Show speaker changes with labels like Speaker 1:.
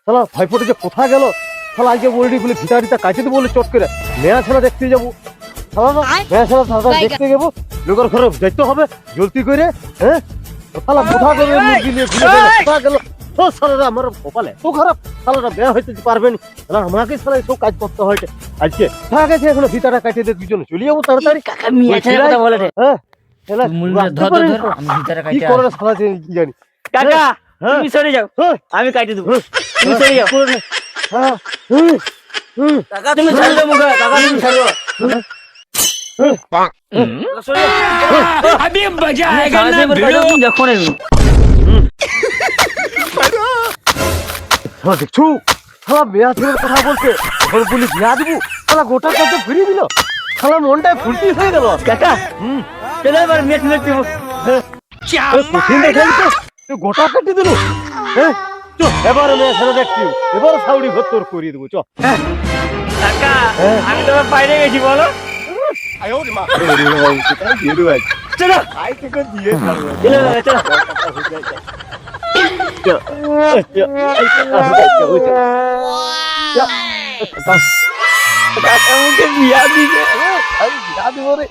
Speaker 1: শালা ভাইপোটা যে কোথা গেল, শালা আজকে বলটি গুলি ভিটারিটা কাটিতে বলে চট করে মেয়া ছেলে দেখতে যাবো, শালা না মেয়া ছেলে তাড়াতাড়ি দেখতে যাবো, লোকের ঘরে দেখতে হবে জলদি করে। হ্যাঁ শালা কোথা গেল মুরগি নিয়ে ঘুরে গেল, কোথা গেল? ও শালারা আমার কপালে তো খারাপ, শালারা বেয়া হইতে পারবে না, শালা আমাকে শালা সব কাজ করতে হয় আজকে। থাক আছে এখনো ভিটাটা কাটিয়ে দিয়ে দুজনে চলে যাবো তাড়াতাড়ি।
Speaker 2: কাকা মিয়া ছেলে কথা বলে রে।
Speaker 1: হ্যাঁ শালা
Speaker 2: মুরগিটা ধর ধর ধর, আমি ভিতরে
Speaker 1: কি
Speaker 2: কাটে
Speaker 1: করে শালা যে কি জানি।
Speaker 2: কাকা
Speaker 1: হ্যাঁ।
Speaker 2: তুমি সরে যাও,
Speaker 1: হ্যাঁ।
Speaker 2: আমি কাটি দেবো। তুমি সরে যাও
Speaker 1: হ্যাঁ হুম হুম
Speaker 2: কাকা, তুমি ছাড় দাও মুখে, কাকা তুমি ছাড় দাও। কাকা, সরে যাও।
Speaker 3: अभी मजा
Speaker 2: আমি
Speaker 3: आएगा
Speaker 2: সামনে
Speaker 3: ना
Speaker 2: এবার কাটবো, তুমি দেখো না এগুলো।
Speaker 1: শালা দেখছো শালা মেয়া ছেলের কথা বলছে, এখন বলি বিয়া দিবো, শালা গোটা কাজে ফিরিয়ে দিল, শালা মনটায় ফুলটি হয়ে গেল।
Speaker 2: কাকা চলো এবার মেট মেট দেবো।
Speaker 3: क्या
Speaker 1: কঠিন দেখে তো তুই গোটা কাটি দিল। হ্যাঁ চ এবারে মেয়ে ছেলে দেখছি, এবারে সাউরি ভত্তর করিয়ে দেবো চ।
Speaker 2: কাকা আমি তোমার বাইরে গেছি বলো। চলো
Speaker 1: আই থেকে দিয়ে
Speaker 2: চলো চলো। কাকা মুখে বিয়া দিবে।
Speaker 1: আমি বিয়া দিব রে।